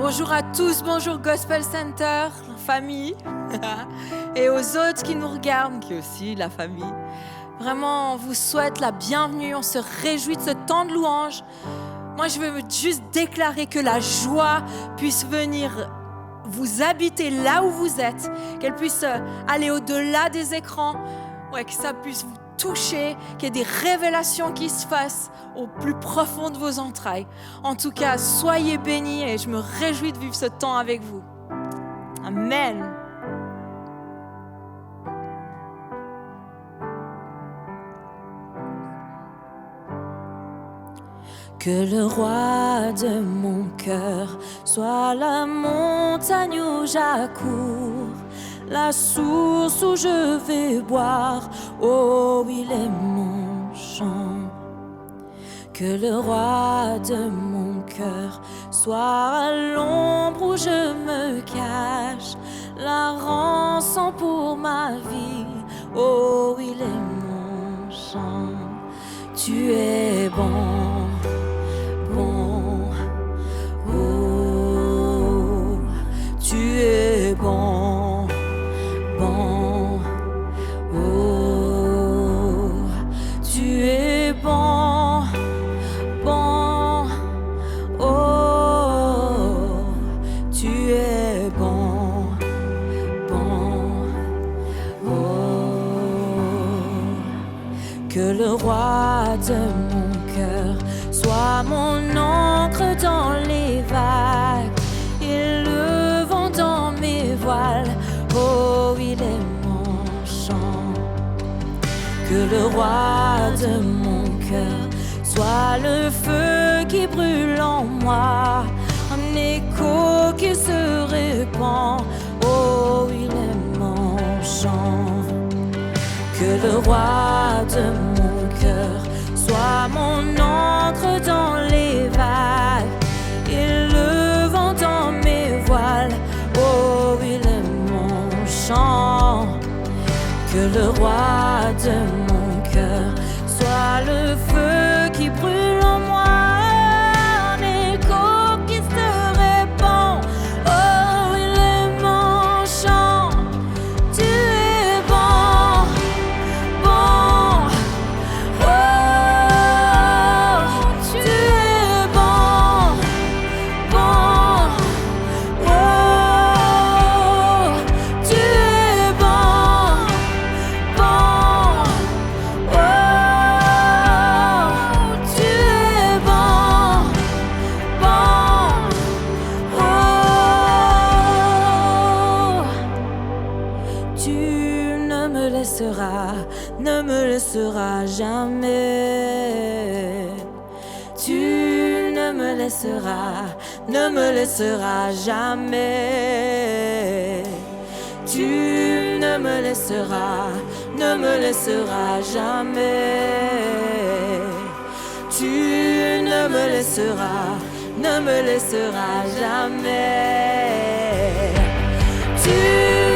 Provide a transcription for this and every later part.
Bonjour à tous, bonjour Gospel Center, famille, et aux autres qui nous regardent, qui est aussi la famille. Vraiment, on vous souhaite la bienvenue, on se réjouit de ce temps de louange. Moi, je veux juste déclarer que la joie puisse venir vous habiter là où vous êtes, qu'elle puisse aller au-delà des écrans, que ça puisse vous toucher, qu'il y ait des révélations qui se fassent au plus profond de vos entrailles. En tout cas, soyez bénis et je me réjouis de vivre ce temps avec vous. Amen. Que le roi de mon cœur soit la montagne où j'accours, la source où je vais boire, oh il est mon chant. Que le roi de mon cœur soit à l'ombre où je me cache, la rançon pour ma vie, oh il est mon chant. Tu es bon, bon, oh, tu es bon, bon, oh, tu es bon, bon, oh, tu es bon, bon, oh. Que le roi de mon cœur soit mon ancre dans les vagues et le vent dans mes voiles, oh il est mon chant. Que le roi de mon cœur soit le feu qui brûle en moi, un écho qui se répand, oh il est mon chant. Que le roi de mon cœur soit mon ancre dans les vagues et le vent dans mes voiles, oh il est mon chant. Que le roi de mon cœur soit le feu qui brûle en moi, un écho qui se répand, oh il est mon chant. Tu es bon, bon, oh, tu es bon, bon, oh, tu es bon, bon, oh, tu es bon, bon, oh. Tu ne me laisseras jamais. Tu ne me laisseras jamais. Tu ne me laisseras jamais. Tu ne me laisseras jamais. Tu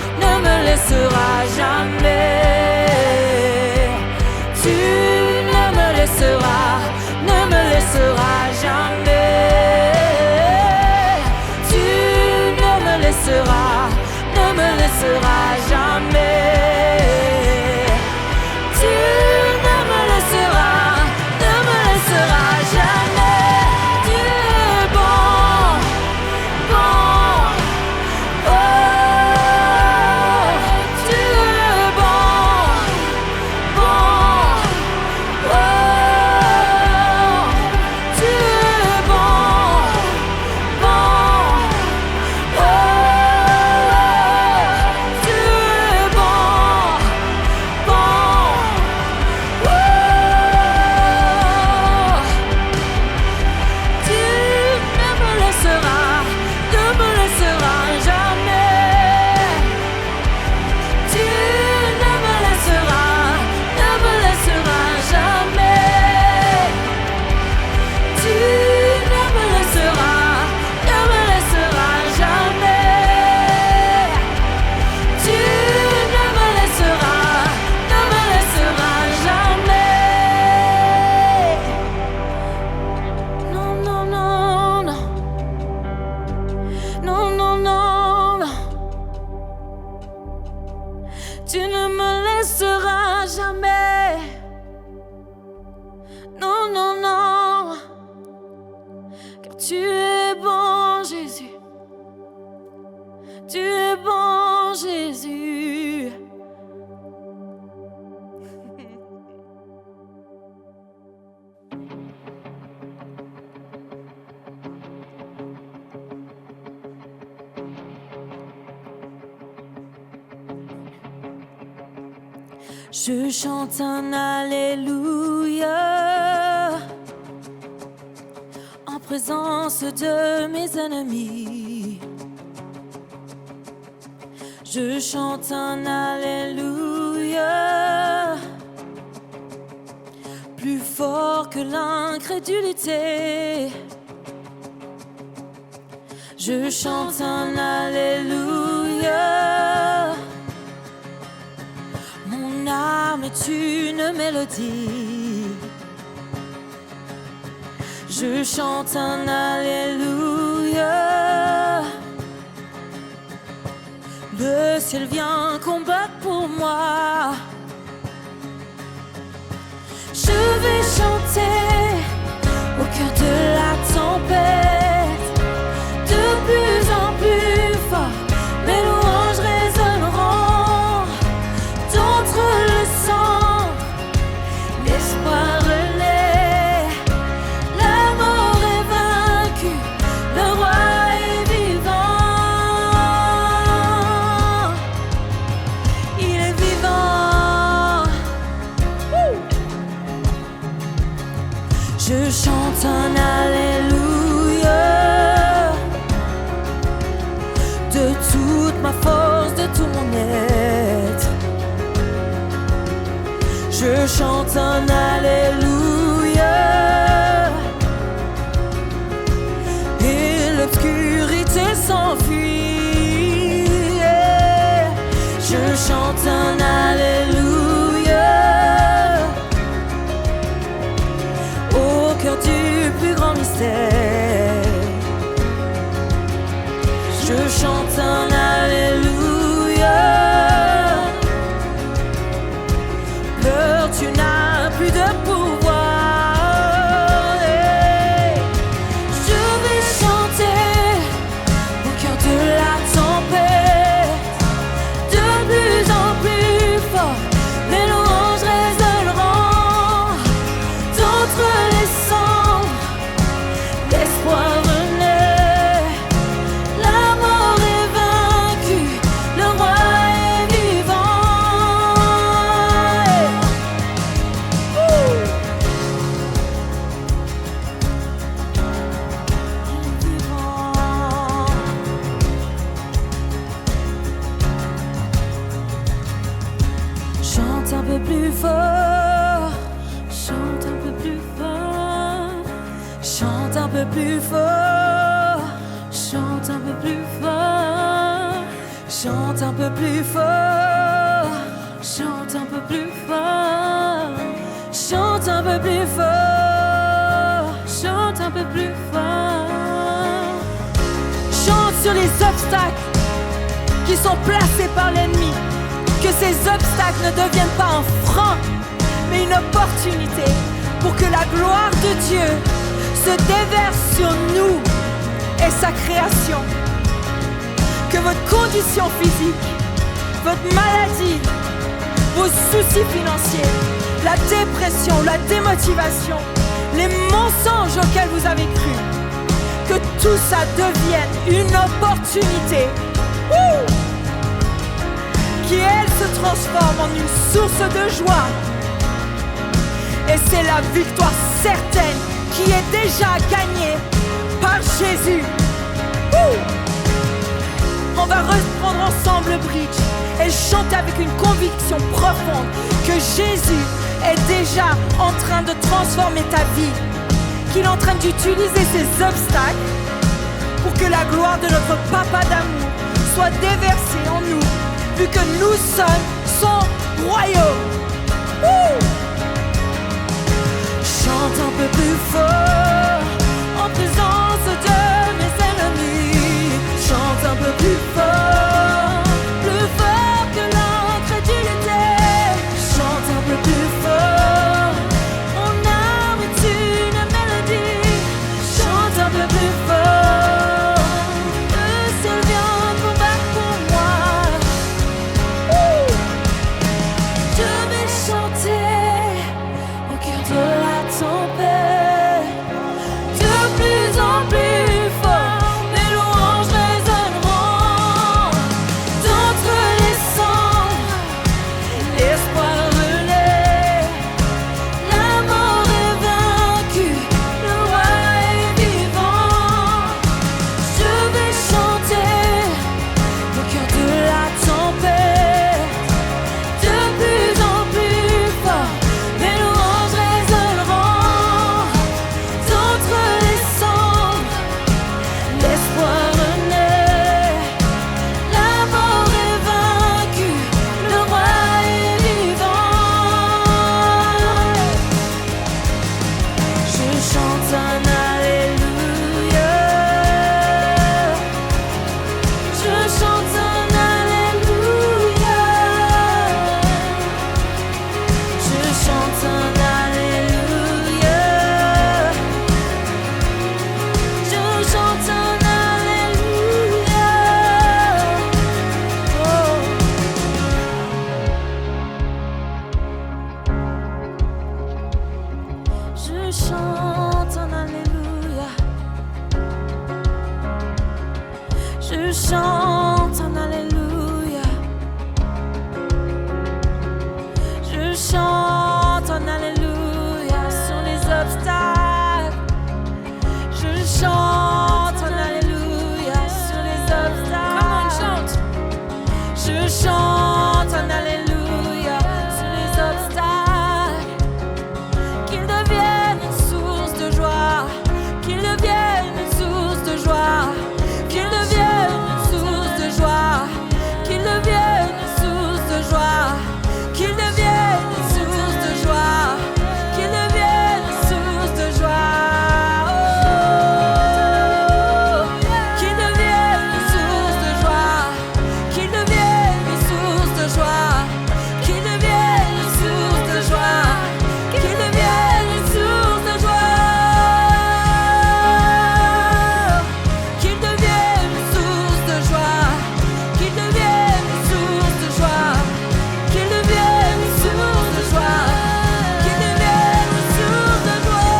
ne me laisseras jamais. Tu ne me laisseras jamais. Tu ne me laisseras jamais. Tu ne me laisseras jamais. Tu es bon, bon, oh, tu es bon. Tu es bon, Jésus. Tu es bon, Jésus. Je chante un Alléluia en présence de mes ennemis. Je chante un Alléluia plus fort que l'incrédulité. Je chante un Alléluia. Mon âme est une mélodie. Je chante un Alléluia. Le ciel vient combattre pour moi. Je vais chanter au cœur de la tempête, de plus en plus fort. Mes louanges résonneront d'entre le sang. L'espoir renaît, la mort est vaincue, le roi est vivant. Il est vivant. Je chante un Alléluia de toute ma force, de tout mon être. Je chante un Alléluia et l'obscurité s'enfuit. Je chante un Alléluia au cœur du plus grand mystère. Je chante un Alléluia. Peur, tu n'as plus de pouvoir. Je vais chanter au cœur de la tempête, de plus en plus fort. Mes louanges résonneront d'entre les cendres. L'espoir renaît, la mort est vaincue, le roi est vivant. Chante un peu plus fort, chante un peu plus fort, chante un peu plus fort, chante un peu plus fort, chante un peu plus fort, chante un peu plus fort, chante un peu plus fort, chante un peu plus fort. Chante sur les obstacles qui sont placés par l'ennemi. Que ces obstacles ne deviennent pas un frein, mais une opportunité pour que la gloire de Dieu se déverse sur nous et sa création. Que votre condition physique, votre maladie, vos soucis financiers, la dépression, la démotivation, les mensonges auxquels vous avez cru, que tout ça devienne une opportunité. Qui elle se transforme en une source de joie. Et c'est la victoire certaine qui est déjà gagnée par Jésus. On va reprendre ensemble le bridge et chanter avec une conviction profonde que Jésus est déjà en train de transformer ta vie, qu'il est en train d'utiliser ces obstacles pour que la gloire de notre Papa d'amour soit déversée en nous, vu que nous sommes son royaume. Chante un peu plus fort en présence de mes ennemis. Chante un peu plus fort que l'incrédulité. Chante un peu plus fort, mon âme est une mélodie. Chante un peu plus fort. chante un alléluia. Je chante un alléluia sur les obstacles. Je chante un alléluia sur les obstacles. Come on, chante. Je chante un alléluia sur les obstacles. Qu'il devienne une source de joie. Qu'il devienne une source de joie. Qu'il devienne une source de joie. Qu'il devienne une source de joie. Qu'il devienne une source de joie. Qu'il devienne une source de joie. Oh, qu'il devienne une source de joie. Qu'il devienne une source de joie. Qu'il devienne une source de joie. Qu'il devienne une source de joie. Qu'il devienne une source de joie. Qu'il devienne une source de joie. Qu'il devienne une source de joie. Qu'il devienne une source de joie.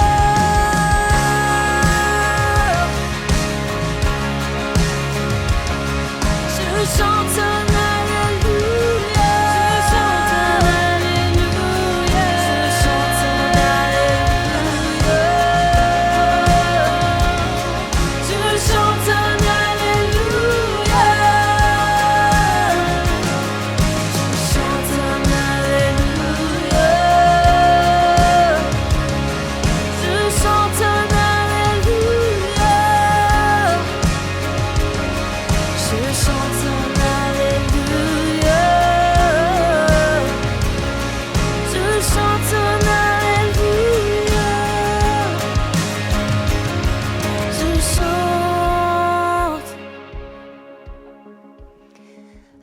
Je chante un alléluia. Je chante un alléluia. Je chante un alléluia. Je chante un alléluia. Je chante un alléluia. Je chante un alléluia. Je chante un alléluia. Je chante un alléluia. Je chante.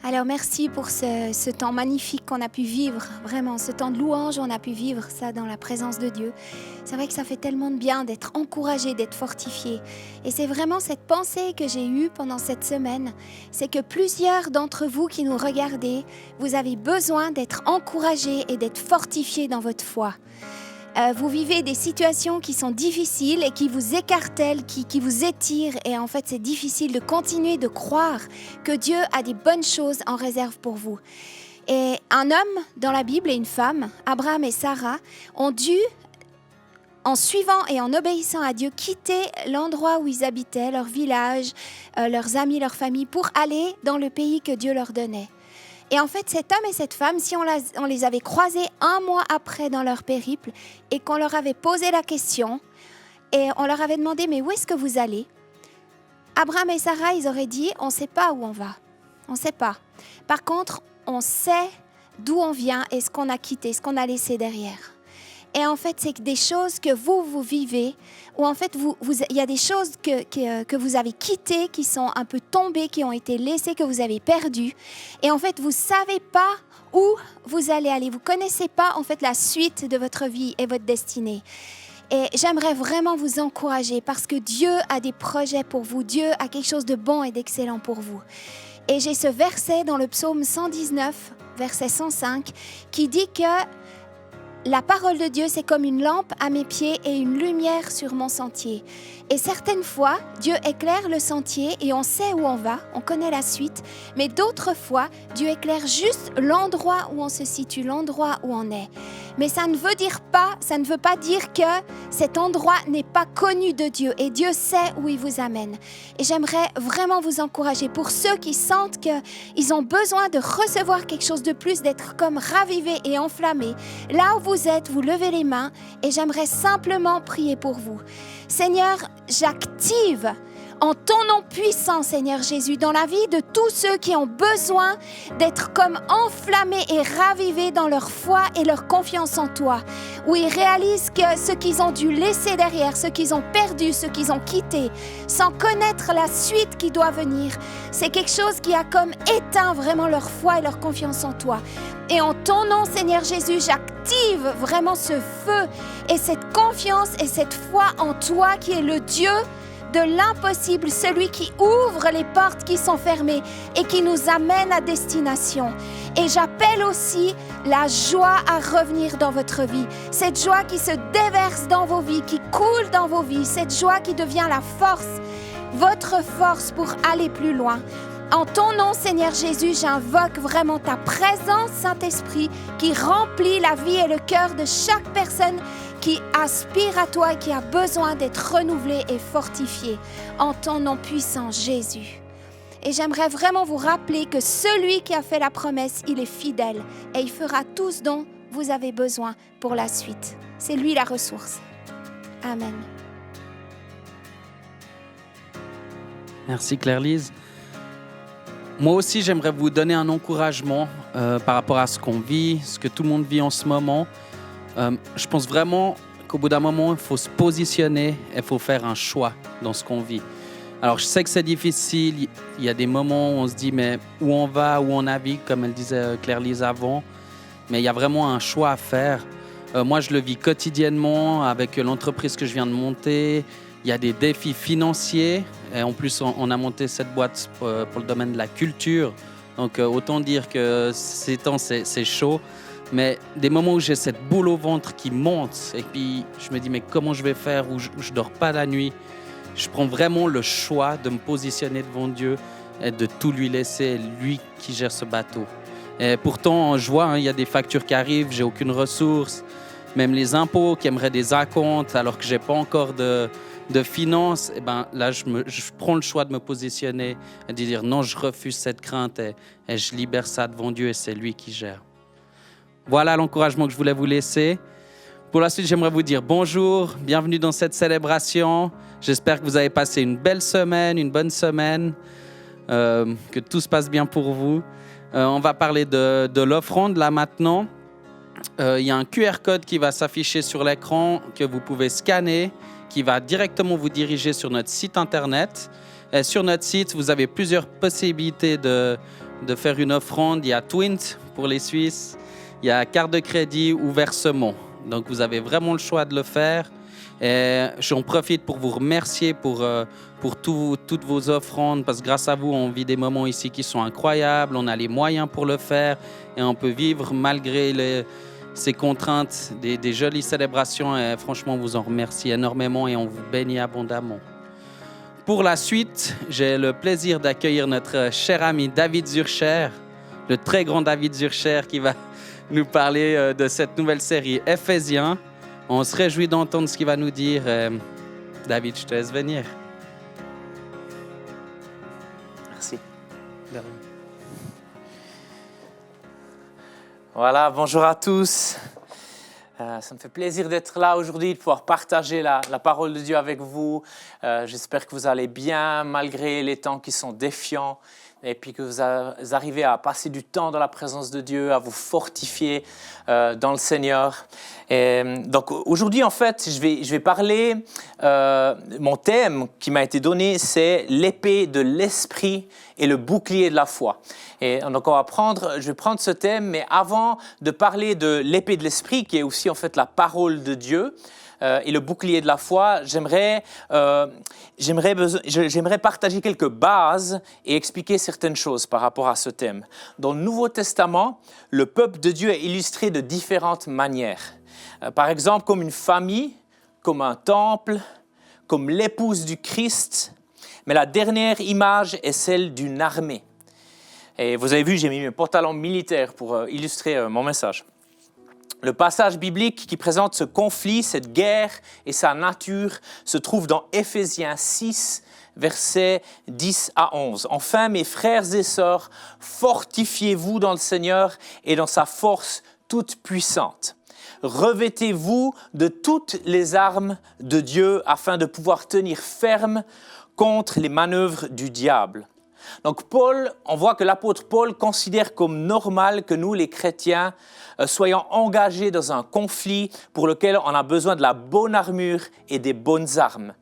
Alors merci pour ce temps magnifique qu'on a pu vivre, vraiment, ce temps de louange, on a pu vivre ça dans la présence de Dieu. C'est vrai que ça fait tellement de bien d'être encouragé, d'être fortifié. Et c'est vraiment cette pensée que j'ai eue pendant cette semaine, c'est que plusieurs d'entre vous qui nous regardez, vous avez besoin d'être encouragés et d'être fortifiés dans votre foi. Vous vivez des situations qui sont difficiles et qui vous écartèlent, qui vous étirent. Et en fait, c'est difficile de continuer de croire que Dieu a des bonnes choses en réserve pour vous. Et un homme dans la Bible et une femme, Abraham et Sarah, ont dû, en suivant et en obéissant à Dieu, quitter l'endroit où ils habitaient, leur village, leurs amis, leur famille, pour aller dans le pays que Dieu leur donnait. Et en fait, cet homme et cette femme, si on les avait croisés un mois après dans leur périple et qu'on leur avait posé la question et on leur avait demandé « Mais où est-ce que vous allez ?» Abraham et Sarah, ils auraient dit « On ne sait pas où on va. On ne sait pas. Par contre, on sait d'où on vient et ce qu'on a quitté, ce qu'on a laissé derrière. » Et en fait, c'est des choses que vous vivez, où en fait, il y a des choses que vous avez quittées, qui sont un peu tombées, qui ont été laissées, que vous avez perdues. Et en fait, vous ne savez pas où vous allez aller. Vous ne connaissez pas en fait la suite de votre vie et votre destinée. Et j'aimerais vraiment vous encourager parce que Dieu a des projets pour vous. Dieu a quelque chose de bon et d'excellent pour vous. Et j'ai ce verset dans le psaume 119, verset 105, qui dit que la parole de Dieu, c'est comme une lampe à mes pieds et une lumière sur mon sentier. Et certaines fois, Dieu éclaire le sentier et on sait où on va, on connaît la suite. Mais d'autres fois, Dieu éclaire juste l'endroit où on se situe, l'endroit où on est. Mais ça ne veut pas dire que cet endroit n'est pas connu de Dieu et Dieu sait où il vous amène. Et j'aimerais vraiment vous encourager pour ceux qui sentent qu'ils ont besoin de recevoir quelque chose de plus, d'être comme ravivés et enflammés. Là où vous êtes, vous levez les mains et j'aimerais simplement prier pour vous. Seigneur, j'active en ton nom puissant, Seigneur Jésus, dans la vie de tous ceux qui ont besoin d'être comme enflammés et ravivés dans leur foi et leur confiance en toi, où ils réalisent que ce qu'ils ont dû laisser derrière, ce qu'ils ont perdu, ce qu'ils ont quitté, sans connaître la suite qui doit venir, c'est quelque chose qui a comme éteint vraiment leur foi et leur confiance en toi. Et en ton nom, Seigneur Jésus, j'active vraiment ce feu et cette confiance et cette foi en toi qui est le Dieu de l'impossible, celui qui ouvre les portes qui sont fermées et qui nous amène à destination. Et j'appelle aussi la joie à revenir dans votre vie. Cette joie qui se déverse dans vos vies, qui coule dans vos vies. Cette joie qui devient la force, votre force pour aller plus loin. En ton nom, Seigneur Jésus, j'invoque vraiment ta présence, Saint-Esprit, qui remplit la vie et le cœur de chaque personne qui aspire à toi et qui a besoin d'être renouvelée et fortifiée. En ton nom puissant, Jésus. Et j'aimerais vraiment vous rappeler que celui qui a fait la promesse, il est fidèle et il fera tout ce dont vous avez besoin pour la suite. C'est lui la ressource. Amen. Merci Claire-Lise. Moi aussi, j'aimerais vous donner un encouragement par rapport à ce qu'on vit, ce que tout le monde vit en ce moment. Je pense vraiment qu'au bout d'un moment, il faut se positionner, il faut faire un choix dans ce qu'on vit. Alors, je sais que c'est difficile. Il y a des moments où on se dit, mais où on va, où on navigue, comme elle disait Claire-Lise avant. Mais il y a vraiment un choix à faire. Moi, je le vis quotidiennement avec l'entreprise que je viens de monter. Il y a des défis financiers. Et en plus, on a monté cette boîte pour le domaine de la culture. Donc, autant dire que ces temps, c'est chaud. Mais des moments où j'ai cette boule au ventre qui monte et puis je me dis, mais comment je vais faire, ou je ne dors pas la nuit. Je prends vraiment le choix de me positionner devant Dieu et de tout lui laisser, lui qui gère ce bateau. Et pourtant, je vois, il y a des factures qui arrivent, j'ai aucune ressource. Même les impôts qui aimeraient des acomptes alors que je n'ai pas encore de finances. Et ben, là, je prends le choix de me positionner et de dire non, je refuse cette crainte et je libère ça devant Dieu et c'est lui qui gère. Voilà l'encouragement que je voulais vous laisser. Pour la suite, j'aimerais vous dire bonjour, bienvenue dans cette célébration. J'espère que vous avez passé une belle semaine, une bonne semaine, que tout se passe bien pour vous. On va parler de l'offrande là maintenant. Il y a un QR code qui va s'afficher sur l'écran que vous pouvez scanner, qui va directement vous diriger sur notre site internet. Et sur notre site, vous avez plusieurs possibilités de faire une offrande. Il y a Twint pour les Suisses, il y a carte de crédit ou versement. Donc, vous avez vraiment le choix de le faire. Et j'en profite pour vous remercier pour toutes vos offrandes, parce que grâce à vous, on vit des moments ici qui sont incroyables. On a les moyens pour le faire et on peut vivre malgré ces contraintes, des jolies célébrations. Et franchement, on vous en remercie énormément et on vous bénit abondamment. Pour la suite, j'ai le plaisir d'accueillir notre cher ami David Zurcher, le très grand David Zurcher qui va nous parler de cette nouvelle série Éphésiens. On se réjouit d'entendre ce qu'il va nous dire. David, je te laisse venir. Merci. Voilà, bonjour à tous. Ça me fait plaisir d'être là aujourd'hui, de pouvoir partager la parole de Dieu avec vous. J'espère que vous allez bien, malgré les temps qui sont défiants. Et puis que vous arrivez à passer du temps dans la présence de Dieu, à vous fortifier dans le Seigneur. Et donc aujourd'hui, en fait, je vais parler, mon thème qui m'a été donné, c'est l'épée de l'esprit et le bouclier de la foi. Et donc je vais prendre ce thème, mais avant de parler de l'épée de l'esprit, qui est aussi en fait la parole de Dieu, et le bouclier de la foi, j'aimerais partager quelques bases et expliquer certaines choses par rapport à ce thème. Dans le Nouveau Testament, le peuple de Dieu est illustré de différentes manières. Par exemple, comme une famille, comme un temple, comme l'épouse du Christ. Mais la dernière image est celle d'une armée. Et vous avez vu, j'ai mis mes pantalons militaires pour illustrer mon message. Le passage biblique qui présente ce conflit, cette guerre et sa nature se trouve dans Éphésiens 6, versets 10 à 11. « Enfin, mes frères et sœurs, fortifiez-vous dans le Seigneur et dans sa force toute puissante. Revêtez-vous de toutes les armes de Dieu afin de pouvoir tenir ferme contre les manœuvres du diable. » Donc on voit que l'apôtre Paul considère comme normal que nous, les chrétiens, soyons engagés dans un conflit pour lequel on a besoin de la bonne armure et des bonnes armes.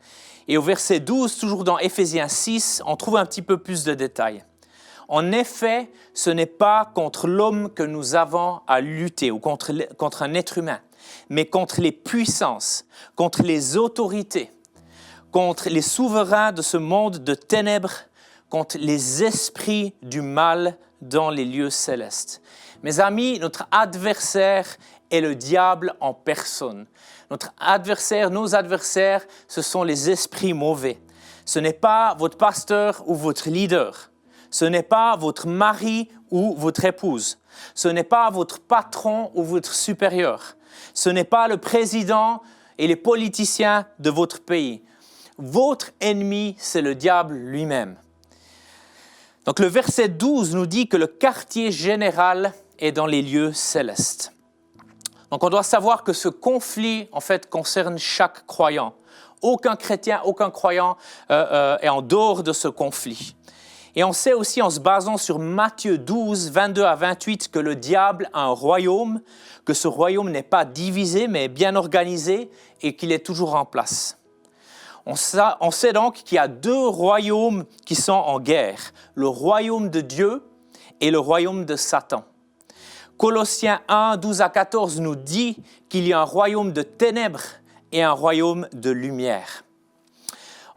Et au verset 12, toujours dans Éphésiens 6, on trouve un petit peu plus de détails. En effet, ce n'est pas contre l'homme que nous avons à lutter ou contre un être humain, mais contre les puissances, contre les autorités, contre les souverains de ce monde de ténèbres, contre les esprits du mal dans les lieux célestes. Mes amis, notre adversaire est le diable en personne. Notre adversaire, nos adversaires, ce sont les esprits mauvais. Ce n'est pas votre pasteur ou votre leader. Ce n'est pas votre mari ou votre épouse. Ce n'est pas votre patron ou votre supérieur. Ce n'est pas le président et les politiciens de votre pays. Votre ennemi, c'est le diable lui-même. Donc le verset 12 nous dit que le quartier général est dans les lieux célestes. Donc on doit savoir que ce conflit, en fait, concerne chaque croyant. Aucun chrétien, aucun croyant est en dehors de ce conflit. Et on sait aussi, en se basant sur Matthieu 12, 22 à 28, que le diable a un royaume, que ce royaume n'est pas divisé, mais bien organisé et qu'il est toujours en place. On sait donc qu'il y a deux royaumes qui sont en guerre, le royaume de Dieu et le royaume de Satan. Colossiens 1, 12 à 14 nous dit qu'il y a un royaume de ténèbres et un royaume de lumière.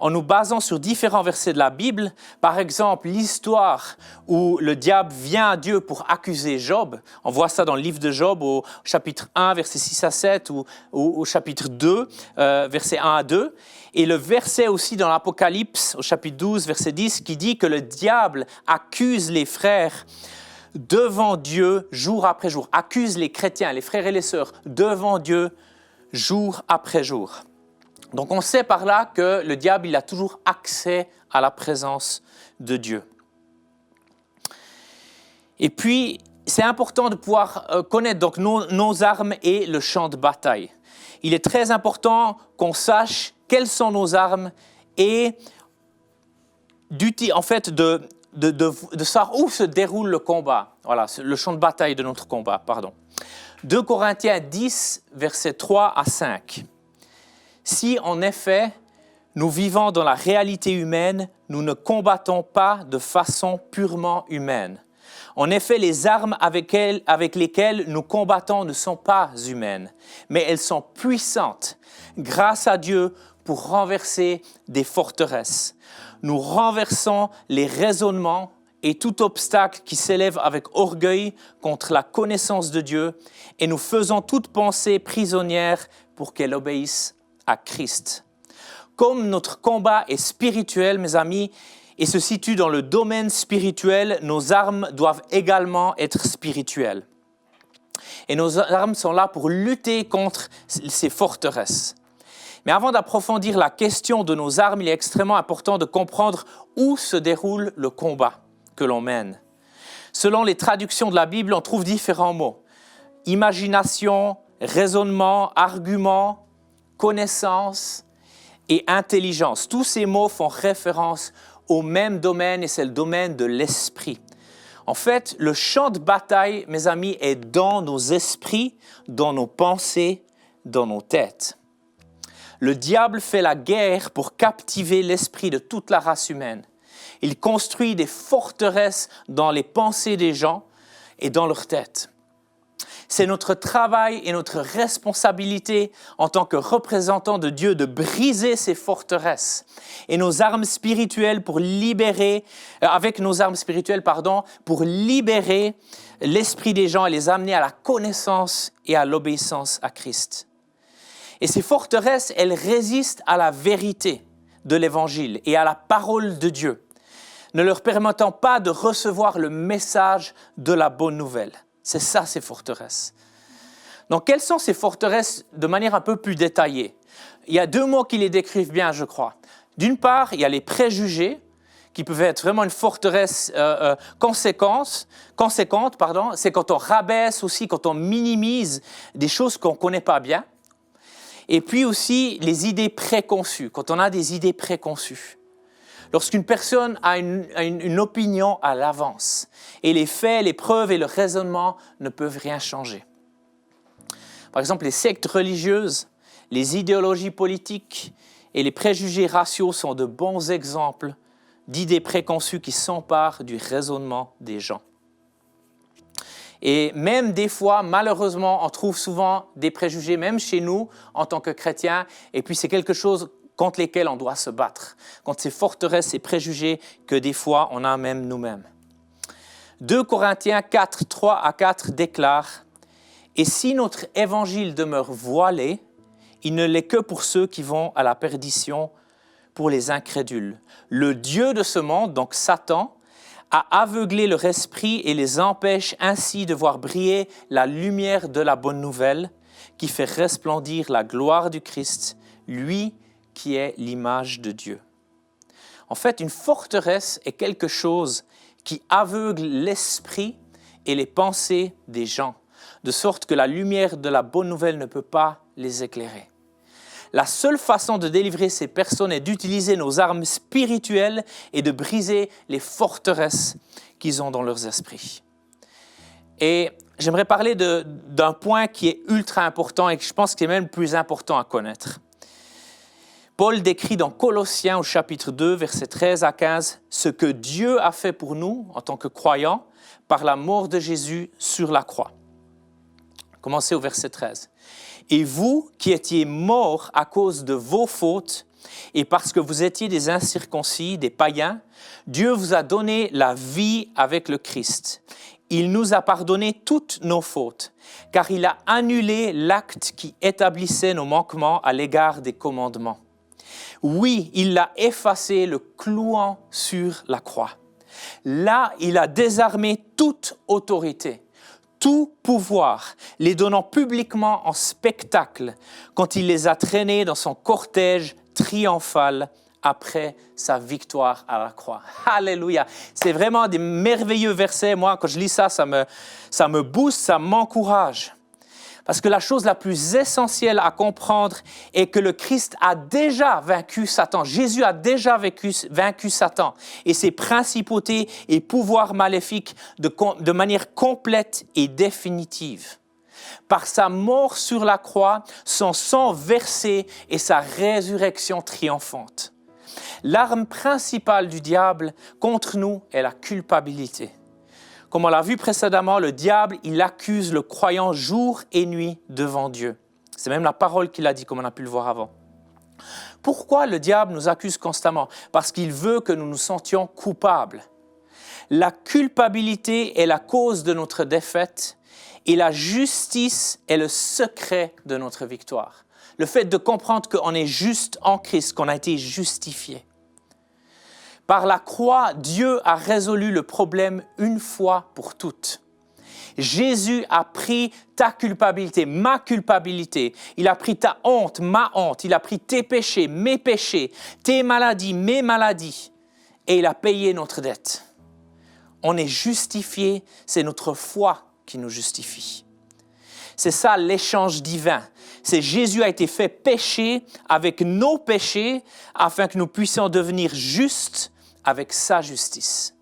En nous basant sur différents versets de la Bible, par exemple l'histoire où le diable vient à Dieu pour accuser Job, on voit ça dans le livre de Job au chapitre 1, versets 6 à 7 ou au chapitre 2, versets 1 à 2, et le verset aussi dans l'Apocalypse au chapitre 12, verset 10, qui dit que le diable accuse les frères devant Dieu jour après jour, accuse les chrétiens, les frères et les sœurs devant Dieu jour après jour. Donc on sait par là que le diable il a toujours accès à la présence de Dieu. Et puis c'est important de pouvoir connaître donc nos armes et le champ de bataille. Il est très important qu'on sache quelles sont nos armes et en fait de savoir où se déroule le combat. Voilà, le champ de bataille de notre combat, pardon. 2 Corinthiens 10, versets 3 à 5. Si en effet, nous vivons dans la réalité humaine, nous ne combattons pas de façon purement humaine. En effet, les armes avec lesquelles nous combattons ne sont pas humaines, mais elles sont puissantes, grâce à Dieu, pour renverser des forteresses. Nous renversons les raisonnements et tout obstacle qui s'élève avec orgueil contre la connaissance de Dieu, et nous faisons toute pensée prisonnière pour qu'elle obéisse à Christ. Comme notre combat est spirituel, mes amis, et se situe dans le domaine spirituel, nos armes doivent également être spirituelles. Et nos armes sont là pour lutter contre ces forteresses. Mais avant d'approfondir la question de nos armes, il est extrêmement important de comprendre où se déroule le combat que l'on mène. Selon les traductions de la Bible, on trouve différents mots. Imagination, raisonnement, argument, connaissance et intelligence. Tous ces mots font référence au même domaine et c'est le domaine de l'esprit. En fait, le champ de bataille, mes amis, est dans nos esprits, dans nos pensées, dans nos têtes. Le diable fait la guerre pour captiver l'esprit de toute la race humaine. Il construit des forteresses dans les pensées des gens et dans leur tête. C'est notre travail et notre responsabilité en tant que représentants de Dieu de briser ces forteresses et nos armes spirituelles pour libérer l'esprit des gens et les amener à la connaissance et à l'obéissance à Christ. Et ces forteresses, elles résistent à la vérité de l'Évangile et à la parole de Dieu, ne leur permettant pas de recevoir le message de la bonne nouvelle. C'est ça, ces forteresses. Donc, quelles sont ces forteresses de manière un peu plus détaillée? Il y a deux mots qui les décrivent bien, je crois. D'une part, il y a les préjugés, qui peuvent être vraiment une forteresse conséquente. C'est quand on rabaisse aussi, quand on minimise des choses qu'on ne connaît pas bien. Et puis aussi, les idées préconçues, quand on a des idées préconçues. Lorsqu'une personne a une opinion à l'avance et les faits, les preuves et le raisonnement ne peuvent rien changer. Par exemple, les sectes religieuses, les idéologies politiques et les préjugés raciaux sont de bons exemples d'idées préconçues qui s'emparent du raisonnement des gens. Et même des fois, malheureusement, on trouve souvent des préjugés, même chez nous, en tant que chrétiens, et puis c'est quelque chose contre lesquelles on doit se battre, contre ces forteresses et préjugés que des fois on a même nous-mêmes. 2 Corinthiens 4, 3 à 4 déclare « Et si notre évangile demeure voilé, il ne l'est que pour ceux qui vont à la perdition, pour les incrédules. Le Dieu de ce monde, donc Satan, a aveuglé leur esprit et les empêche ainsi de voir briller la lumière de la bonne nouvelle qui fait resplendir la gloire du Christ, lui qui est l'image de Dieu. » En fait, une forteresse est quelque chose qui aveugle l'esprit et les pensées des gens, de sorte que la lumière de la bonne nouvelle ne peut pas les éclairer. La seule façon de délivrer ces personnes est d'utiliser nos armes spirituelles et de briser les forteresses qu'ils ont dans leurs esprits. Et j'aimerais parler d'un point qui est ultra important et que je pense qu'il est même le plus important à connaître. Paul décrit dans Colossiens au chapitre 2, versets 13 à 15, ce que Dieu a fait pour nous en tant que croyants par la mort de Jésus sur la croix. Commencez au verset 13. « Et vous qui étiez morts à cause de vos fautes et parce que vous étiez des incirconcis, des païens, Dieu vous a donné la vie avec le Christ. Il nous a pardonné toutes nos fautes, car il a annulé l'acte qui établissait nos manquements à l'égard des commandements. Oui, il l'a effacé, le clouant sur la croix. Là, il a désarmé toute autorité, tout pouvoir, les donnant publiquement en spectacle quand il les a traînés dans son cortège triomphal après sa victoire à la croix. Alléluia! C'est vraiment des merveilleux versets. Moi, quand je lis ça, ça me booste, ça m'encourage. Parce que la chose la plus essentielle à comprendre est que le Christ a déjà vaincu Satan. Jésus a déjà vaincu Satan et ses principautés et pouvoirs maléfiques de manière complète et définitive. Par sa mort sur la croix, son sang versé et sa résurrection triomphante. L'arme principale du diable contre nous est la culpabilité. Comme on l'a vu précédemment, le diable, il accuse le croyant jour et nuit devant Dieu. C'est même la parole qu'il a dit, comme on a pu le voir avant. Pourquoi le diable nous accuse constamment? Parce qu'il veut que nous nous sentions coupables. La culpabilité est la cause de notre défaite et la justice est le secret de notre victoire. Le fait de comprendre qu'on est juste en Christ, qu'on a été justifié. Par la croix, Dieu a résolu le problème une fois pour toutes. Jésus a pris ta culpabilité, ma culpabilité. Il a pris ta honte, ma honte. Il a pris tes péchés, mes péchés, tes maladies, mes maladies. Et il a payé notre dette. On est justifié, c'est notre foi qui nous justifie. C'est ça l'échange divin. C'est Jésus a été fait péché avec nos péchés afin que nous puissions devenir justes avec sa justice.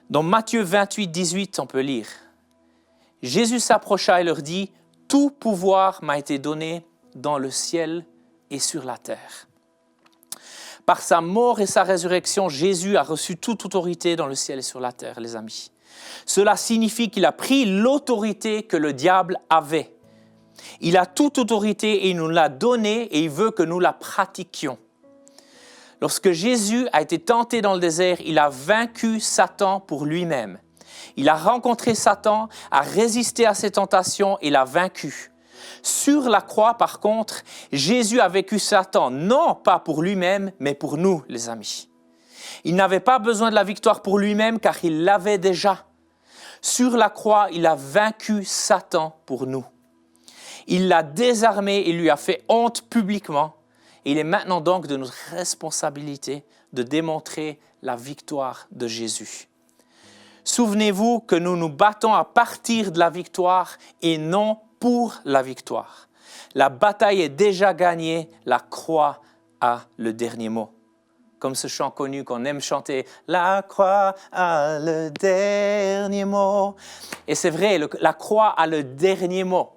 Dans Matthieu 28, 18, on peut lire « Jésus s'approcha et leur dit « Tout pouvoir m'a été donné dans le ciel et sur la terre. » Par sa mort et sa résurrection, Jésus a reçu toute autorité dans le ciel et sur la terre, les amis. Cela signifie qu'il a pris l'autorité que le diable avait. Il a toute autorité et il nous l'a donnée et il veut que nous la pratiquions. Lorsque Jésus a été tenté dans le désert, il a vaincu Satan pour lui-même. Il a rencontré Satan, a résisté à ses tentations et l'a vaincu. Sur la croix, par contre, Jésus a vaincu Satan, non pas pour lui-même, mais pour nous, les amis. Il n'avait pas besoin de la victoire pour lui-même car il l'avait déjà. Sur la croix, il a vaincu Satan pour nous. Il l'a désarmé et lui a fait honte publiquement. Il est maintenant donc de notre responsabilité de démontrer la victoire de Jésus. Souvenez-vous que nous nous battons à partir de la victoire et non pour la victoire. La bataille est déjà gagnée, la croix a le dernier mot. Comme ce chant connu qu'on aime chanter, « La croix a le dernier mot ». Et c'est vrai, la croix a le dernier mot.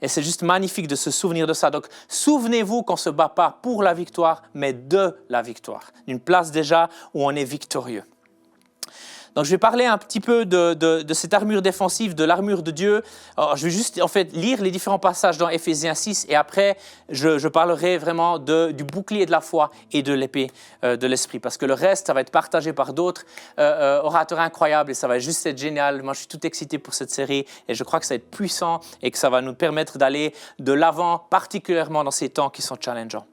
Et c'est juste magnifique de se souvenir de ça. Donc, souvenez-vous qu'on ne se bat pas pour la victoire, mais de la victoire. D'une place déjà où on est victorieux. Donc, je vais parler un petit peu de cette armure défensive, de l'armure de Dieu. Alors, je vais juste lire les différents passages dans Éphésiens 6 et après, je parlerai vraiment du bouclier de la foi et de l'épée de l'esprit. Parce que le reste, ça va être partagé par d'autres orateurs incroyables et ça va juste être génial. Moi, je suis tout excité pour cette série et je crois que ça va être puissant et que ça va nous permettre d'aller de l'avant, particulièrement dans ces temps qui sont challengeants.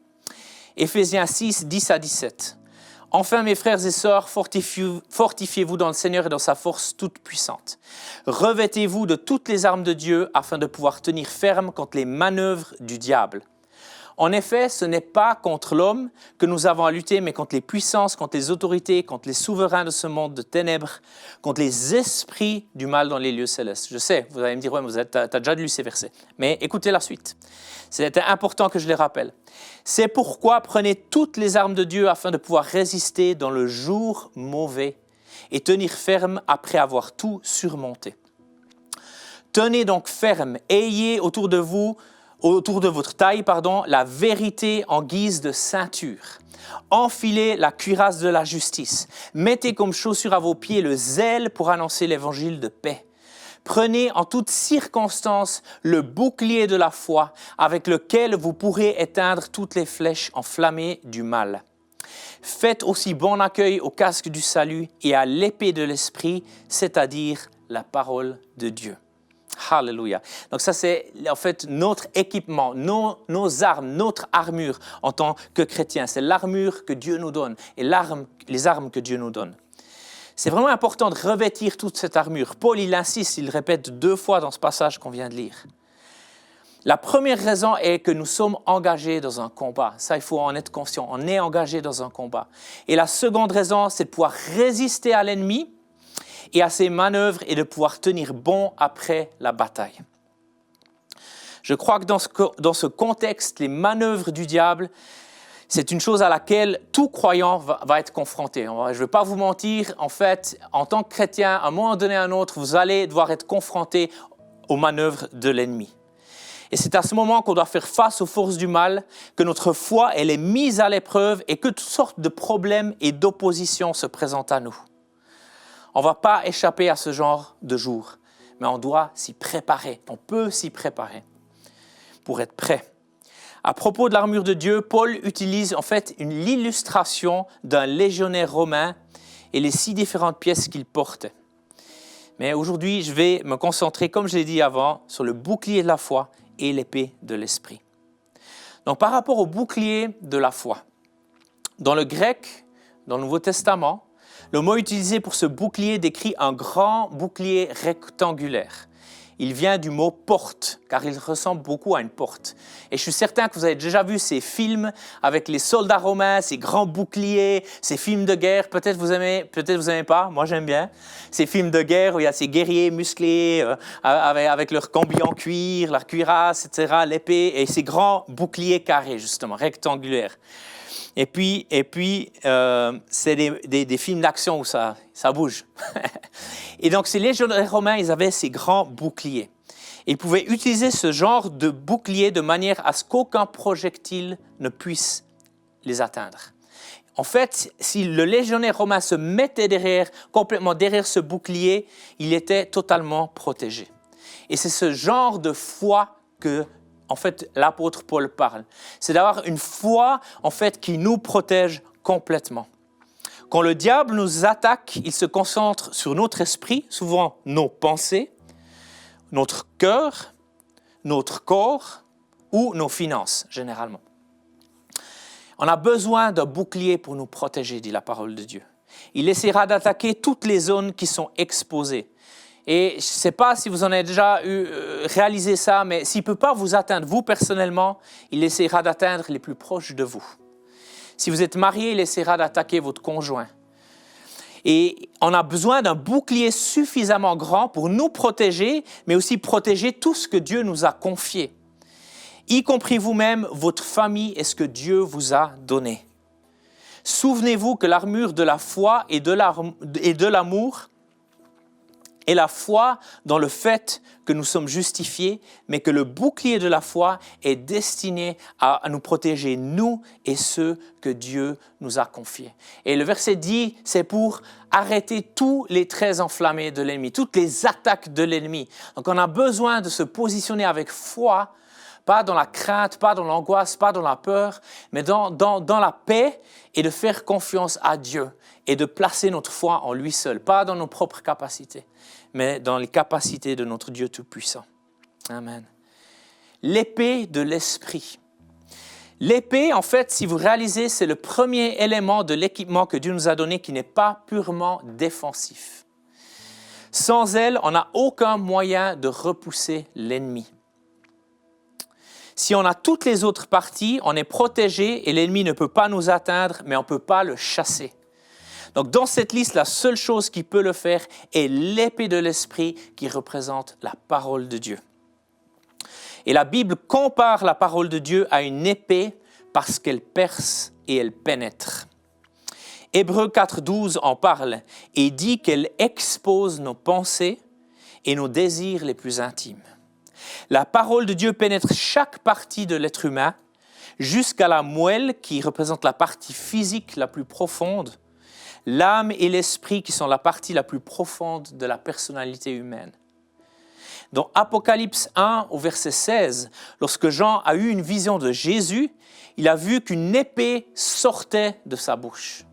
Éphésiens 6, 10 à 17. Enfin, mes frères et sœurs, fortifiez-vous dans le Seigneur et dans sa force toute puissante. Revêtez-vous de toutes les armes de Dieu afin de pouvoir tenir ferme contre les manœuvres du diable. En effet, ce n'est pas contre l'homme que nous avons à lutter, mais contre les puissances, contre les autorités, contre les souverains de ce monde de ténèbres, contre les esprits du mal dans les lieux célestes. Je sais, vous allez me dire, ouais, tu as déjà lu ces versets. Mais écoutez la suite. C'est important que je les rappelle. C'est pourquoi prenez toutes les armes de Dieu afin de pouvoir résister dans le jour mauvais et tenir ferme après avoir tout surmonté. Tenez donc ferme, ayez autour de votre taille, la vérité en guise de ceinture. Enfilez la cuirasse de la justice. Mettez comme chaussure à vos pieds le zèle pour annoncer l'évangile de paix. Prenez en toutes circonstances le bouclier de la foi avec lequel vous pourrez éteindre toutes les flèches enflammées du mal. Faites aussi bon accueil au casque du salut et à l'épée de l'esprit, c'est-à-dire la parole de Dieu. Alléluia. Donc ça, c'est en fait notre équipement, nos armes, notre armure en tant que chrétiens. C'est l'armure que Dieu nous donne et les armes que Dieu nous donne. C'est vraiment important de revêtir toute cette armure. Paul, il insiste, il répète 2 fois dans ce passage qu'on vient de lire. La première raison est que nous sommes engagés dans un combat. Ça, il faut en être conscient. On est engagés dans un combat. Et la seconde raison, c'est de pouvoir résister à l'ennemi et à ses manœuvres et de pouvoir tenir bon après la bataille. Je crois que dans ce contexte, les manœuvres du diable, c'est une chose à laquelle tout croyant va être confronté. Je ne vais pas vous mentir, en fait, en tant que chrétien, à un moment donné ou à un autre, vous allez devoir être confronté aux manœuvres de l'ennemi. Et c'est à ce moment qu'on doit faire face aux forces du mal, que notre foi elle est mise à l'épreuve et que toutes sortes de problèmes et d'oppositions se présentent à nous. On ne va pas échapper à ce genre de jour, mais on doit s'y préparer. On peut s'y préparer pour être prêt. À propos de l'armure de Dieu, Paul utilise en fait l'illustration d'un légionnaire romain et les 6 différentes pièces qu'il portait. Mais aujourd'hui, je vais me concentrer, comme je l'ai dit avant, sur le bouclier de la foi et l'épée de l'esprit. Donc par rapport au bouclier de la foi, dans le grec, dans le Nouveau Testament, le mot utilisé pour ce bouclier décrit un grand bouclier rectangulaire. Il vient du mot « porte », car il ressemble beaucoup à une porte. Et je suis certain que vous avez déjà vu ces films avec les soldats romains, ces grands boucliers, ces films de guerre. Peut-être vous aimez pas, moi j'aime bien. Ces films de guerre où il y a ces guerriers musclés avec leur combi en cuir, leur cuirasse, etc., l'épée, et ces grands boucliers carrés, justement, rectangulaires. Et puis c'est des films d'action où ça bouge. Et donc, ces légionnaires romains, ils avaient ces grands boucliers. Ils pouvaient utiliser ce genre de bouclier de manière à ce qu'aucun projectile ne puisse les atteindre. En fait, si le légionnaire romain se mettait complètement derrière ce bouclier, il était totalement protégé. Et c'est ce genre de foi que en fait, l'apôtre Paul parle. C'est d'avoir une foi, en fait, qui nous protège complètement. Quand le diable nous attaque, il se concentre sur notre esprit, souvent nos pensées, notre cœur, notre corps ou nos finances, généralement. On a besoin d'un bouclier pour nous protéger, dit la parole de Dieu. Il essaiera d'attaquer toutes les zones qui sont exposées. Et je ne sais pas si vous en avez déjà réalisé ça, mais s'il ne peut pas vous atteindre, vous personnellement, il essaiera d'atteindre les plus proches de vous. Si vous êtes marié, il essaiera d'attaquer votre conjoint. Et on a besoin d'un bouclier suffisamment grand pour nous protéger, mais aussi protéger tout ce que Dieu nous a confié, y compris vous-même, votre famille et ce que Dieu vous a donné. Souvenez-vous que l'armure de la foi et de l'amour Et la foi dans le fait que nous sommes justifiés, mais que le bouclier de la foi est destiné à nous protéger, nous et ceux que Dieu nous a confiés. Et le verset dit, c'est pour arrêter tous les traits enflammés de l'ennemi, toutes les attaques de l'ennemi. Donc on a besoin de se positionner avec foi, pas dans la crainte, pas dans l'angoisse, pas dans la peur, mais dans la paix et de faire confiance à Dieu et de placer notre foi en lui seul, pas dans nos propres capacités, mais dans les capacités de notre Dieu Tout-Puissant. Amen. L'épée de l'esprit. L'épée, en fait, si vous réalisez, c'est le premier élément de l'équipement que Dieu nous a donné qui n'est pas purement défensif. Sans elle, on n'a aucun moyen de repousser l'ennemi. Si on a toutes les autres parties, on est protégé et l'ennemi ne peut pas nous atteindre, mais on ne peut pas le chasser. Donc dans cette liste, la seule chose qui peut le faire est l'épée de l'esprit qui représente la parole de Dieu. Et la Bible compare la parole de Dieu à une épée parce qu'elle perce et elle pénètre. Hébreux 4,12 en parle et dit qu'elle expose nos pensées et nos désirs les plus intimes. La parole de Dieu pénètre chaque partie de l'être humain jusqu'à la moelle qui représente la partie physique la plus profonde, l'âme et l'esprit qui sont la partie la plus profonde de la personnalité humaine. Dans Apocalypse 1 au verset 16, lorsque Jean a eu une vision de Jésus, il a vu qu'une épée sortait de sa bouche.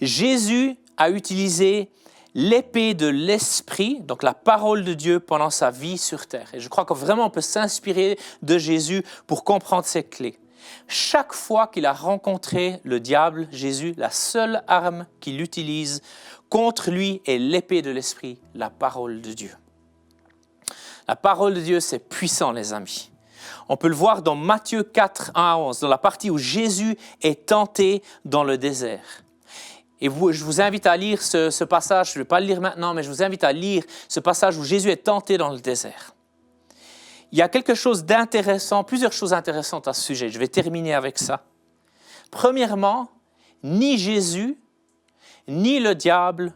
Jésus a utilisé l'épée de l'esprit, donc la parole de Dieu pendant sa vie sur terre. Et je crois que vraiment on peut s'inspirer de Jésus pour comprendre ces clés. Chaque fois qu'il a rencontré le diable, Jésus, la seule arme qu'il utilise contre lui est l'épée de l'esprit, la parole de Dieu. La parole de Dieu, c'est puissant, les amis. On peut le voir dans Matthieu 4, 1 à 11, dans la partie où Jésus est tenté dans le désert. Et je vous invite à lire ce passage, je ne vais pas le lire maintenant, mais je vous invite à lire ce passage où Jésus est tenté dans le désert. Il y a quelque chose d'intéressant, plusieurs choses intéressantes à ce sujet. Je vais terminer avec ça. Premièrement, ni Jésus, ni le diable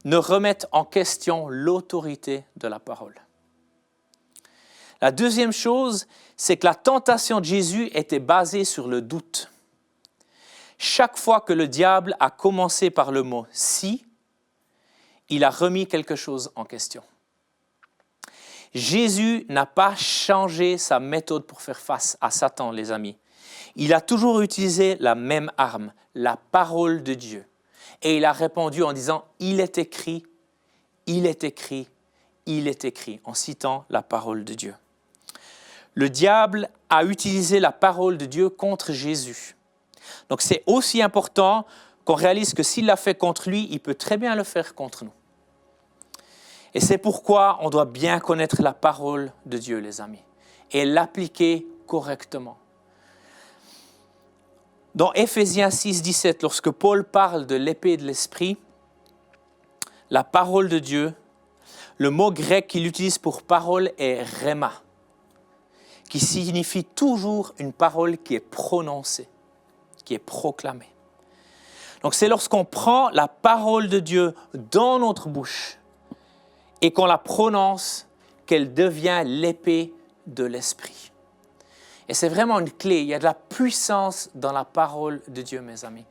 ne remettent en question l'autorité de la parole. La deuxième chose, c'est que la tentation de Jésus était basée sur le doute. Chaque fois que le diable a commencé par le mot « si », il a remis quelque chose en question. Jésus n'a pas changé sa méthode pour faire face à Satan, les amis. Il a toujours utilisé la même arme, la parole de Dieu. Et il a répondu en disant « il est écrit, il est écrit, il est écrit », en citant la parole de Dieu. Le diable a utilisé la parole de Dieu contre Jésus. Donc c'est aussi important qu'on réalise que s'il l'a fait contre lui, il peut très bien le faire contre nous. Et c'est pourquoi on doit bien connaître la parole de Dieu, les amis, et l'appliquer correctement. Dans Éphésiens 6, 17, lorsque Paul parle de l'épée de l'esprit, la parole de Dieu, le mot grec qu'il utilise pour parole est rhéma, qui signifie toujours une parole qui est prononcée, qui est proclamée. Donc c'est lorsqu'on prend la parole de Dieu dans notre bouche et qu'on la prononce qu'elle devient l'épée de l'esprit. Et c'est vraiment une clé, il y a de la puissance dans la parole de Dieu, mes amis.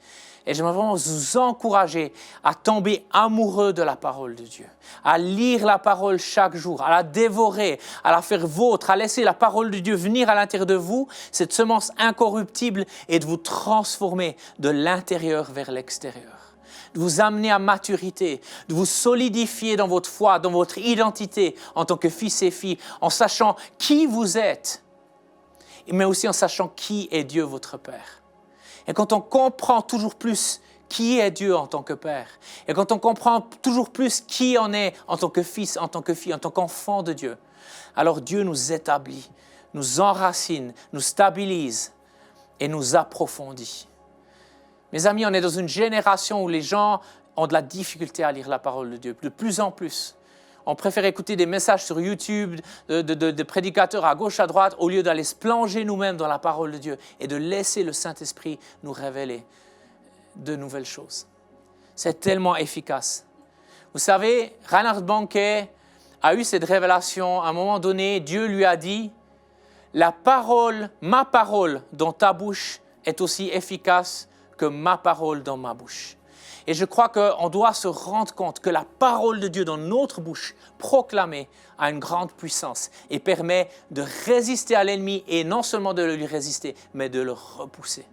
Et j'aimerais vraiment vous encourager à tomber amoureux de la parole de Dieu, à lire la parole chaque jour, à la dévorer, à la faire vôtre, à laisser la parole de Dieu venir à l'intérieur de vous, cette semence incorruptible, et de vous transformer de l'intérieur vers l'extérieur, de vous amener à maturité, de vous solidifier dans votre foi, dans votre identité en tant que fils et filles, en sachant qui vous êtes, mais aussi en sachant qui est Dieu, votre Père. Et quand on comprend toujours plus qui est Dieu en tant que Père, et quand on comprend toujours plus qui on est en tant que fils, en tant que fille, en tant qu'enfant de Dieu, alors Dieu nous établit, nous enracine, nous stabilise et nous approfondit. Mes amis, on est dans une génération où les gens ont de la difficulté à lire la parole de Dieu, de plus en plus. On préfère écouter des messages sur YouTube de prédicateurs à gauche, à droite, au lieu d'aller se plonger nous-mêmes dans la parole de Dieu et de laisser le Saint-Esprit nous révéler de nouvelles choses. C'est tellement efficace. Vous savez, Reinhard Bonnke a eu cette révélation. À un moment donné, Dieu lui a dit, ma parole dans ta bouche est aussi efficace que ma parole dans ma bouche. Et je crois qu'on doit se rendre compte que la parole de Dieu dans notre bouche, proclamée, a une grande puissance et permet de résister à l'ennemi et non seulement de lui résister, mais de le repousser.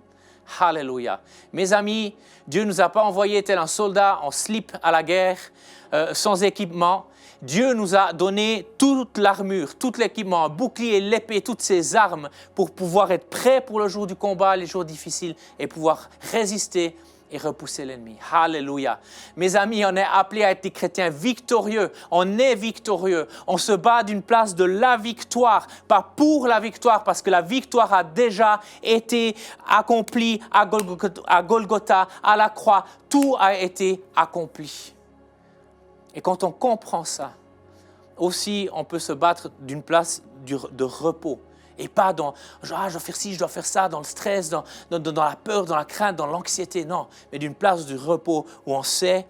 Alléluia. Mes amis, Dieu ne nous a pas envoyés tel un soldat en slip à la guerre, sans équipement. Dieu nous a donné toute l'armure, tout l'équipement, un bouclier, l'épée, toutes ces armes pour pouvoir être prêts pour le jour du combat, les jours difficiles et pouvoir résister et repousser l'ennemi. Alléluia. Mes amis, on est appelés à être des chrétiens victorieux. On est victorieux. On se bat d'une place de la victoire, pas pour la victoire, parce que la victoire a déjà été accomplie à Golgotha, à la croix. Tout a été accompli. Et quand on comprend ça, aussi, on peut se battre d'une place de repos. Et pas dans je dois faire ci, je dois faire ça, dans le stress, dans la peur, dans la crainte, dans l'anxiété. Non, mais d'une place du repos où on sait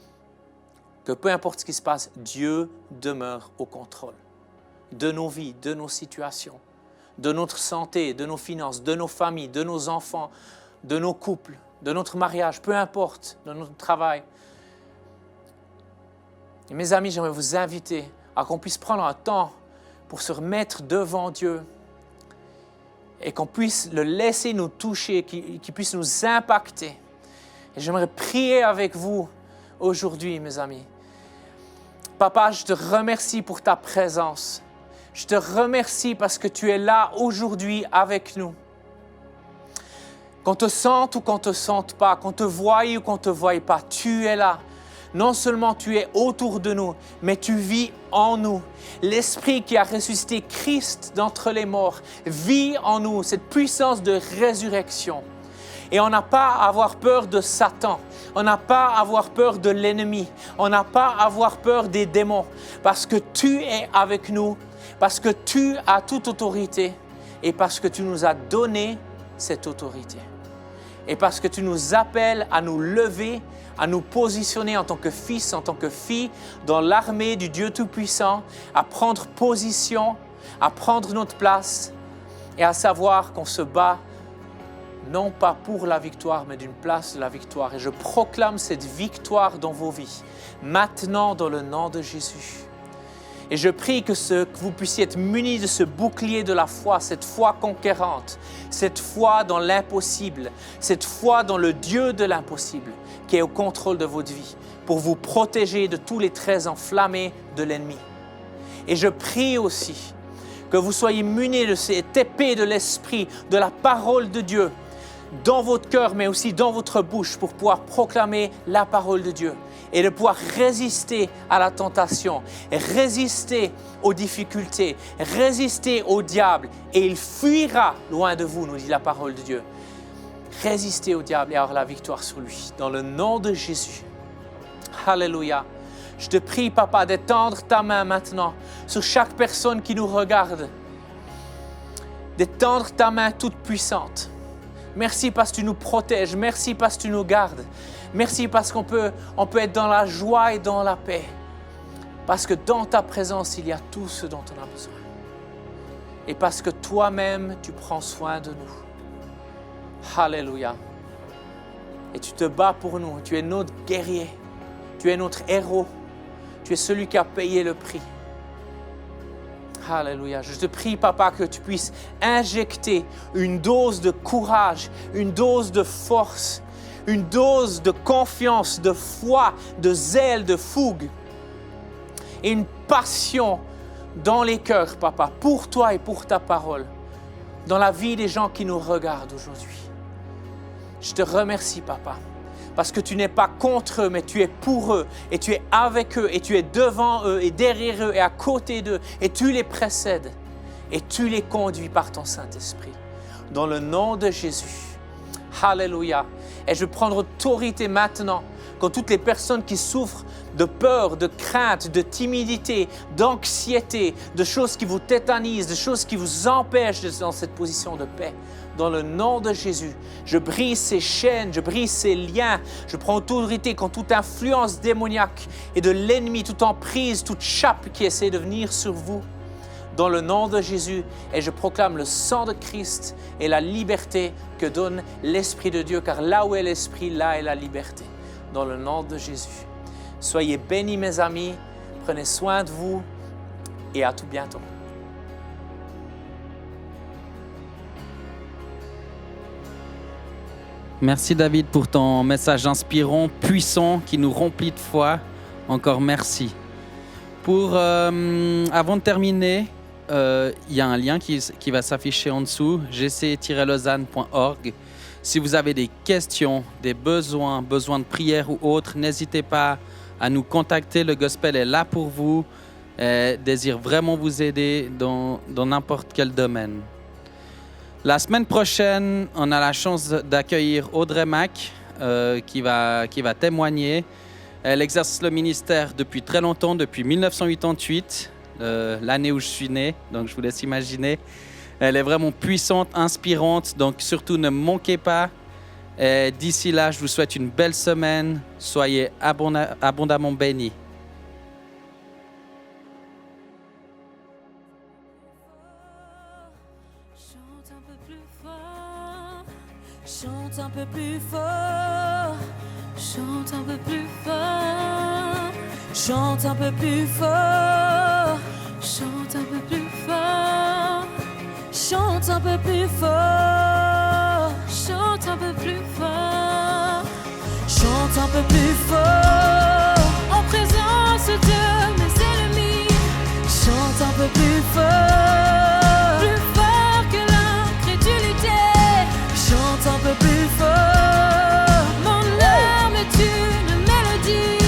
que peu importe ce qui se passe, Dieu demeure au contrôle de nos vies, de nos situations, de notre santé, de nos finances, de nos familles, de nos enfants, de nos couples, de notre mariage, peu importe, de notre travail. Et mes amis, j'aimerais vous inviter à qu'on puisse prendre un temps pour se remettre devant Dieu et qu'on puisse le laisser nous toucher, qu'il puisse nous impacter. Et j'aimerais prier avec vous aujourd'hui, mes amis. Papa, je te remercie pour ta présence. Je te remercie parce que tu es là aujourd'hui avec nous. Qu'on te sente ou qu'on ne te sente pas, qu'on te voie ou qu'on ne te voie pas, tu es là. Non seulement tu es autour de nous, mais tu vis en nous. L'Esprit qui a ressuscité Christ d'entre les morts vit en nous, cette puissance de résurrection. Et on n'a pas à avoir peur de Satan, on n'a pas à avoir peur de l'ennemi, on n'a pas à avoir peur des démons, parce que tu es avec nous, parce que tu as toute autorité et parce que tu nous as donné cette autorité. Et parce que tu nous appelles à nous lever, à nous positionner en tant que fils, en tant que fille, dans l'armée du Dieu Tout-Puissant, à prendre position, à prendre notre place et à savoir qu'on se bat non pas pour la victoire, mais d'une place de la victoire. Et je proclame cette victoire dans vos vies, maintenant dans le nom de Jésus. Et je prie que vous puissiez être munis de ce bouclier de la foi, cette foi conquérante, cette foi dans l'impossible, cette foi dans le Dieu de l'impossible qui est au contrôle de votre vie pour vous protéger de tous les traits enflammés de l'ennemi. Et je prie aussi que vous soyez munis de cette épée de l'Esprit, de la parole de Dieu, dans votre cœur, mais aussi dans votre bouche pour pouvoir proclamer la parole de Dieu et de pouvoir résister à la tentation, résister aux difficultés, résister au diable et il fuira loin de vous, nous dit la parole de Dieu. Résistez au diable et avoir la victoire sur lui, dans le nom de Jésus. Alléluia. Je te prie, Papa, d'étendre ta main maintenant sur chaque personne qui nous regarde, d'étendre ta main toute puissante. Merci parce que tu nous protèges. Merci parce que tu nous gardes. Merci parce qu'on peut être dans la joie et dans la paix. Parce que dans ta présence, il y a tout ce dont on a besoin. Et parce que toi-même, tu prends soin de nous. Alléluia. Et tu te bats pour nous. Tu es notre guerrier. Tu es notre héros. Tu es celui qui a payé le prix. Alléluia. Je te prie, Papa, que tu puisses injecter une dose de courage, une dose de force, une dose de confiance, de foi, de zèle, de fougue et une passion dans les cœurs, Papa, pour toi et pour ta parole, dans la vie des gens qui nous regardent aujourd'hui. Je te remercie, Papa, parce que tu n'es pas contre eux, mais tu es pour eux, et tu es avec eux, et tu es devant eux, et derrière eux, et à côté d'eux, et tu les précèdes, et tu les conduis par ton Saint-Esprit. Dans le nom de Jésus. Alléluia. Et je veux prendre autorité maintenant contre toutes les personnes qui souffrent de peur, de crainte, de timidité, d'anxiété, de choses qui vous tétanisent, de choses qui vous empêchent d'être dans cette position de paix. Dans le nom de Jésus, je brise ces chaînes, je brise ces liens, je prends autorité contre toute influence démoniaque et de l'ennemi, toute emprise, toute chape qui essaie de venir sur vous. Dans le nom de Jésus, et je proclame le sang de Christ et la liberté que donne l'Esprit de Dieu, car là où est l'Esprit, là est la liberté. Dans le nom de Jésus. Soyez bénis mes amis, prenez soin de vous et à tout bientôt. Merci David pour ton message inspirant, puissant, qui nous remplit de foi. Encore merci. Avant de terminer, il y a un lien qui va s'afficher en dessous, gc-lausanne.org. Si vous avez des questions, des besoins de prière ou autres, n'hésitez pas à nous contacter. Le Gospel est là pour vous et désire vraiment vous aider dans n'importe quel domaine. La semaine prochaine, on a la chance d'accueillir Audrey Mack qui va témoigner. Elle exerce le ministère depuis très longtemps, depuis 1988, l'année où je suis né, donc je vous laisse imaginer. Elle est vraiment puissante, inspirante, donc surtout ne manquez pas. Et d'ici là, je vous souhaite une belle semaine. Soyez abondamment bénis. Chante un peu plus fort, chante un peu plus fort, chante un peu plus fort, chante un peu plus fort, chante un peu plus fort, chante un peu plus fort, chante un peu plus fort, chante un peu plus fort, en présence de mes ennemis, chante un peu plus fort, plus fort que l'incrédulité, chante un peu plus fort, mon âme est une mélodie,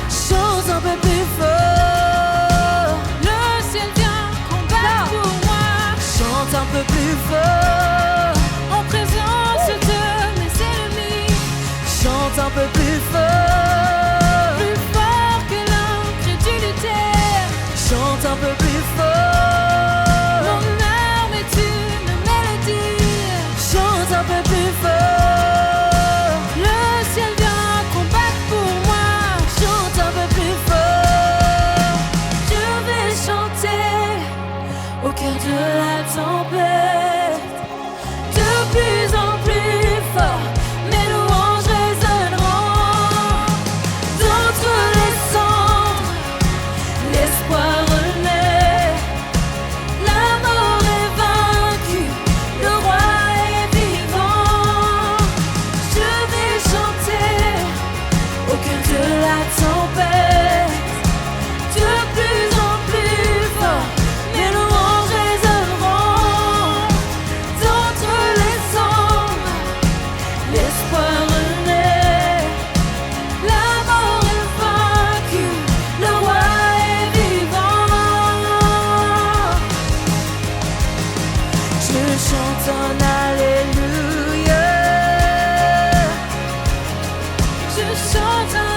chante un peu plus fort, le ciel vient combattre pour moi, chante un peu plus fort, en présence de mes ennemis, chante un peu plus fort que l'incrédulité, chante un peu plus fort, mon âme est une mélodie, chante un peu plus fort, le ciel vient combattre pour moi, chante un peu plus fort, je vais chanter au cœur de la tempête, de plus en plus fort, mes louanges résonneront, d'entre les cendres, l'espoir renaît, la mort est vaincue, le roi est vivant, je vais chanter au cœur de la tempête, de plus en plus fort, mes louanges résonneront, d'entre les cendres, l'espoir renaît, la mort est vaincue, le roi est vivant. Je chante en alléluia, je chante en